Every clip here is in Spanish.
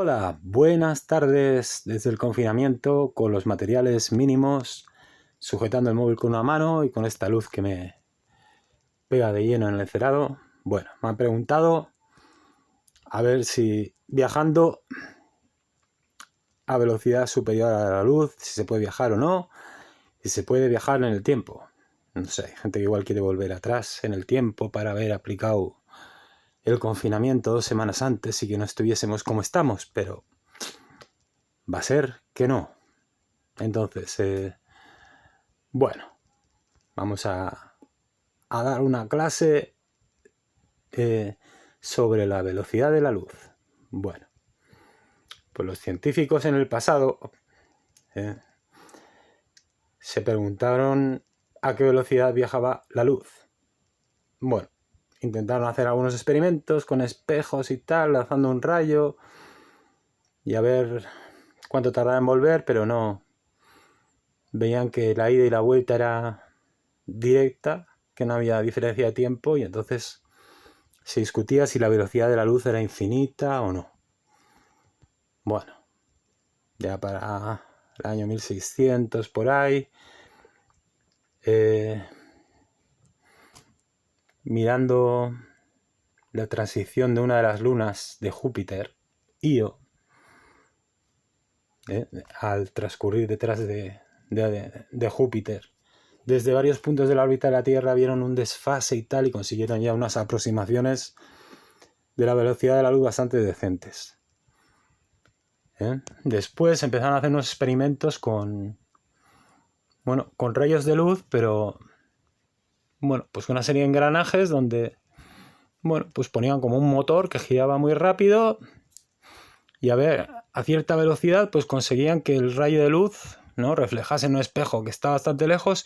Hola, buenas tardes desde el confinamiento con los materiales mínimos, sujetando el móvil con una mano y con esta luz que me pega de lleno en el cerado. Bueno, me han preguntado a ver si viajando a velocidad superior a la luz, si se puede viajar o no, si se puede viajar en el tiempo. No sé, hay gente que igual quiere volver atrás en el tiempo para haber aplicado el confinamiento 2 semanas antes y que no estuviésemos como estamos, pero va a ser que no. Entonces, bueno, vamos a dar una clase sobre la velocidad de la luz. Bueno, pues los científicos en el pasado se preguntaron a qué velocidad viajaba la luz. Bueno, intentaron hacer algunos experimentos con espejos y tal, lanzando un rayo y a ver cuánto tardaba en volver, pero no. Veían que la ida y la vuelta era directa, que no había diferencia de tiempo, y entonces se discutía si la velocidad de la luz era infinita o no. Bueno, ya para el año 1600 por ahí, mirando la transición de una de las lunas de Júpiter, Io, al transcurrir detrás de Júpiter, desde varios puntos de la órbita de la Tierra vieron un desfase y tal, y consiguieron ya unas aproximaciones de la velocidad de la luz bastante decentes. Después empezaron a hacer unos experimentos con rayos de luz, pero pues con una serie de engranajes donde pues ponían como un motor que giraba muy rápido y a cierta velocidad pues conseguían que el rayo de luz reflejase en un espejo que está bastante lejos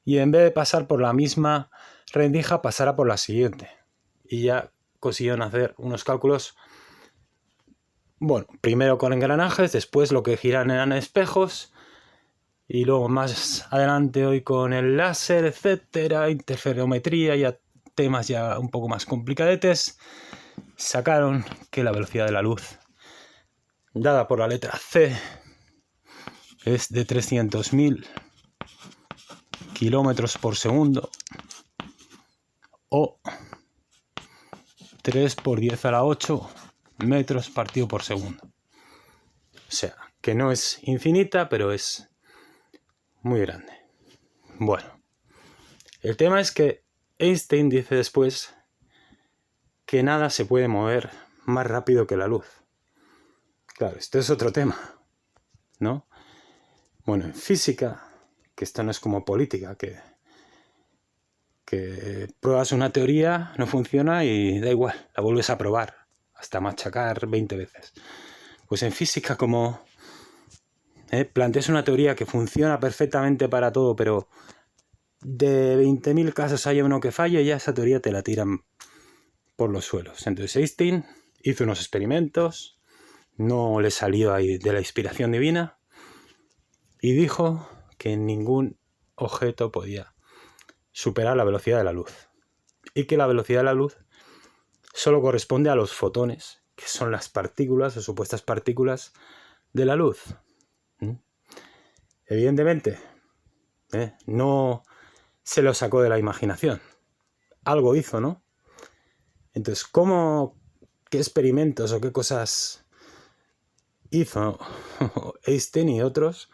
y en vez de pasar por la misma rendija pasara por la siguiente. Y ya consiguieron hacer unos cálculos, primero con engranajes, después lo que giran eran espejos, y luego más adelante hoy con el láser, etcétera, interferometría, ya temas ya un poco más complicadetes, sacaron que la velocidad de la luz dada por la letra C es de 300.000 kilómetros por segundo o 3 por 10 a la 8 metros partido por segundo. O sea, que no es infinita, pero es muy grande. Bueno, el tema es que Einstein dice después que nada se puede mover más rápido que la luz. Claro, esto es otro tema, ¿no? Bueno, en física, que esto no es como política, que pruebas una teoría, no funciona y da igual, la vuelves a probar, hasta machacar 20 veces. Pues en física, como planteas una teoría que funciona perfectamente para todo, pero de 20.000 casos hay uno que falle y ya esa teoría te la tiran por los suelos. Entonces Einstein hizo unos experimentos, no le salió ahí de la inspiración divina y dijo que ningún objeto podía superar la velocidad de la luz y que la velocidad de la luz solo corresponde a los fotones, que son las partículas o supuestas partículas de la luz. Evidentemente, no se lo sacó de la imaginación, algo hizo, ¿no? Entonces, qué experimentos o qué cosas hizo Einstein y otros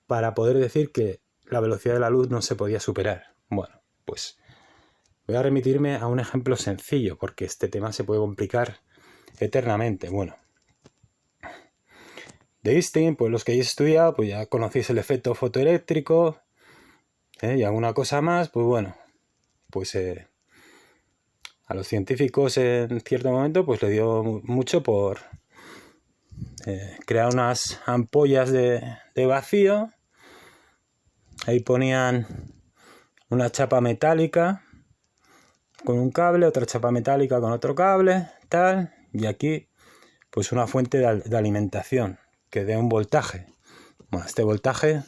para poder decir que la velocidad de la luz no se podía superar? Bueno, pues voy a remitirme a un ejemplo sencillo, porque este tema se puede complicar eternamente. Bueno, de Einstein, pues los que hayáis estudiado, pues ya conocéis el efecto fotoeléctrico, y alguna cosa más, pues bueno, pues a los científicos en cierto momento pues le dio mucho por crear unas ampollas de vacío. Ahí ponían una chapa metálica con un cable, otra chapa metálica con otro cable, tal, y aquí pues una fuente de alimentación que dé un voltaje. Bueno, este voltaje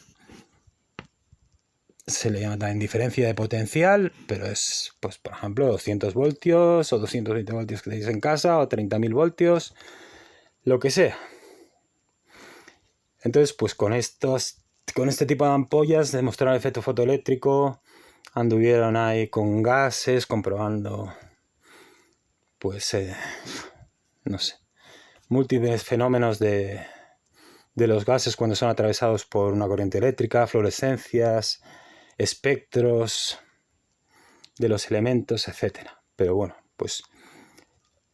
se le llama también diferencia de potencial, pero es, pues por ejemplo, 200 voltios o 220 voltios que tenéis en casa o 30.000 voltios. lo que sea. Entonces, pues con este tipo de ampollas demostraron el efecto fotoeléctrico, anduvieron ahí con gases, comprobando, pues, no sé, múltiples fenómenos de los gases cuando son atravesados por una corriente eléctrica, fluorescencias, espectros de los elementos, etc. Pero bueno, pues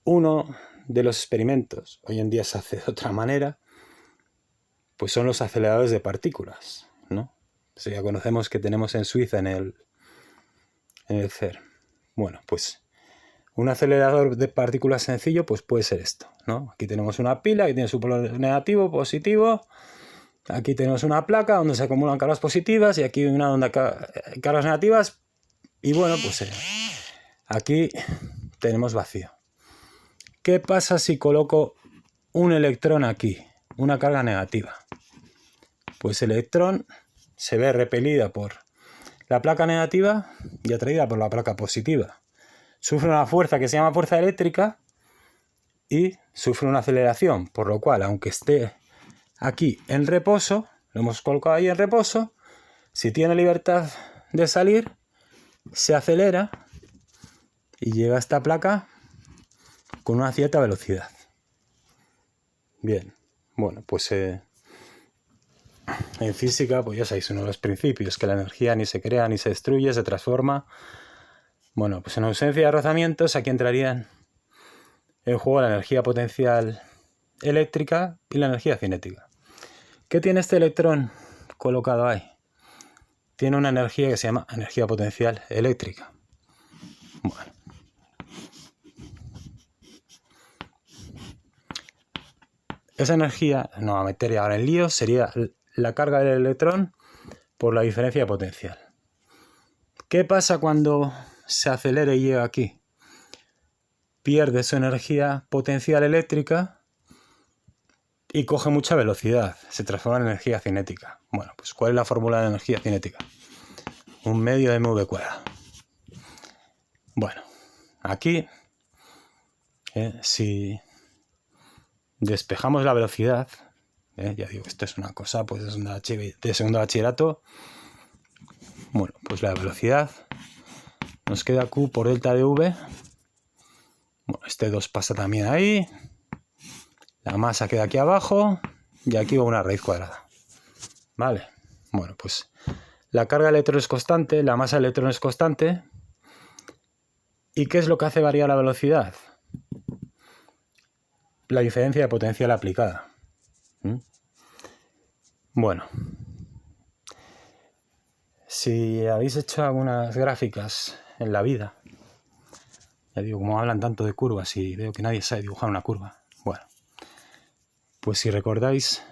uno de los experimentos, hoy en día se hace de otra manera, pues son los aceleradores de partículas, ¿no? Eso ya conocemos que tenemos en Suiza en el CERN. Bueno, pues un acelerador de partículas sencillo pues puede ser esto, ¿no? Aquí tenemos una pila que tiene su polo negativo, positivo. Aquí tenemos una placa donde se acumulan cargas positivas y aquí una donde cargas negativas. Y bueno, pues aquí tenemos vacío. ¿Qué pasa si coloco un electrón aquí? Una carga negativa. Pues el electrón se ve repelida por la placa negativa y atraída por la placa positiva. Sufre una fuerza que se llama fuerza eléctrica y sufre una aceleración, por lo cual, aunque esté aquí en reposo, lo hemos colocado ahí en reposo, si tiene libertad de salir, se acelera y llega a esta placa con una cierta velocidad. Bien, bueno, pues en física, pues ya sabéis, uno de los principios, que la energía ni se crea ni se destruye, se transforma. Bueno, pues en ausencia de rozamientos, aquí entrarían en juego la energía potencial eléctrica y la energía cinética. ¿Qué tiene este electrón colocado ahí? Tiene una energía que se llama energía potencial eléctrica. Bueno. Esa energía, no va a meter ahora en lío, sería la carga del electrón por la diferencia de potencial. ¿Qué pasa cuando se acelera y llega aquí? Pierde su energía potencial eléctrica y coge mucha velocidad. Se transforma en energía cinética. Bueno, pues ¿cuál es la fórmula de energía cinética? 1/2 de mv². Bueno, aquí, si despejamos la velocidad, ya digo, esto es una cosa pues de segundo bachillerato. Bueno, pues la velocidad nos queda Q por delta de V. Bueno, este 2 pasa también ahí. La masa queda aquí abajo y aquí va una raíz cuadrada. Vale. Bueno, pues la carga del electrón es constante, la masa del electrón es constante. ¿Y qué es lo que hace variar la velocidad? La diferencia de potencial aplicada. Bueno, si habéis hecho algunas gráficas en la vida, ya digo, como hablan tanto de curvas y veo que nadie sabe dibujar una curva, bueno, pues si recordáis,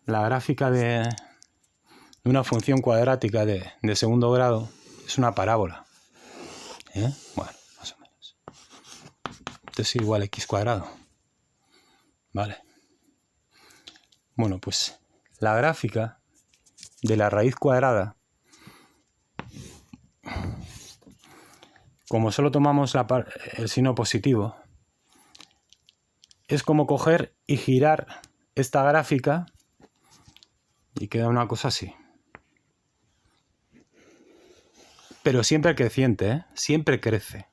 la gráfica de una función cuadrática de segundo grado es una parábola. Bueno, más o menos. Esto es igual a x cuadrado. Vale. Bueno, pues la gráfica de la raíz cuadrada, como solo tomamos el signo positivo, es como coger y girar esta gráfica y queda una cosa así. Pero siempre creciente, siempre crece.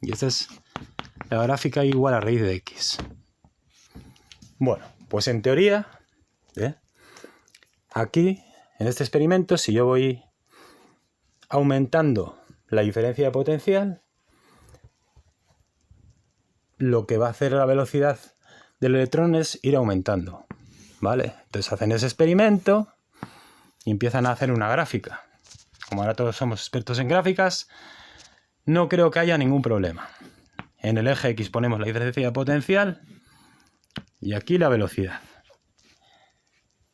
Y esta es la gráfica igual a raíz de x. Bueno, pues en teoría, aquí, en este experimento, si yo voy aumentando la diferencia de potencial, lo que va a hacer la velocidad del electrón es ir aumentando, ¿vale? Entonces hacen ese experimento y empiezan a hacer una gráfica. Como ahora todos somos expertos en gráficas, no creo que haya ningún problema. En el eje X ponemos la diferencia de potencial y aquí la velocidad.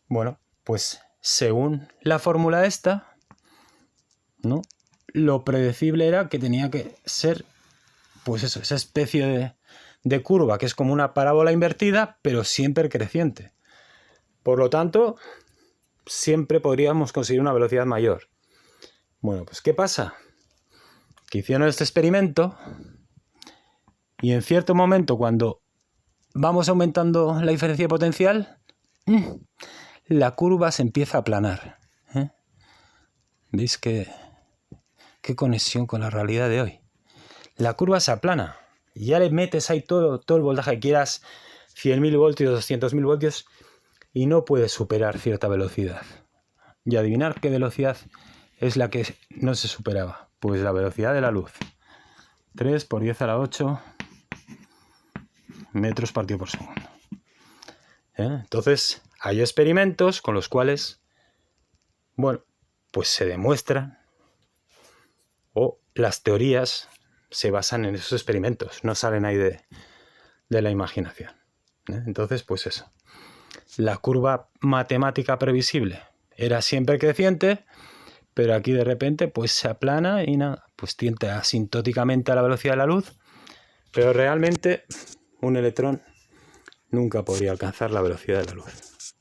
Bueno, pues según la fórmula esta, ¿no? Lo predecible era que tenía que ser, pues eso, esa especie de curva que es como una parábola invertida, pero siempre creciente. Por lo tanto, siempre podríamos conseguir una velocidad mayor. Bueno, pues ¿qué pasa? Que hicieron este experimento Y en cierto momento, cuando vamos aumentando la diferencia potencial, la curva se empieza a aplanar. ¿Veis qué conexión con la realidad de hoy? La curva se aplana y ya le metes ahí todo el voltaje que quieras, 100.000 voltios, 200.000 voltios, y no puedes superar cierta velocidad. Y adivinar qué velocidad es la que no se superaba. Pues la velocidad de la luz. 3 por 10 a la 8 metros partido por segundo. Entonces, hay experimentos con los cuales, bueno, pues se demuestran, o las teorías se basan en esos experimentos, no salen ahí de la imaginación. Entonces, pues eso. La curva matemática previsible era siempre creciente, pero aquí de repente pues se aplana y nada, pues tiende asintóticamente a la velocidad de la luz, pero realmente un electrón nunca podría alcanzar la velocidad de la luz.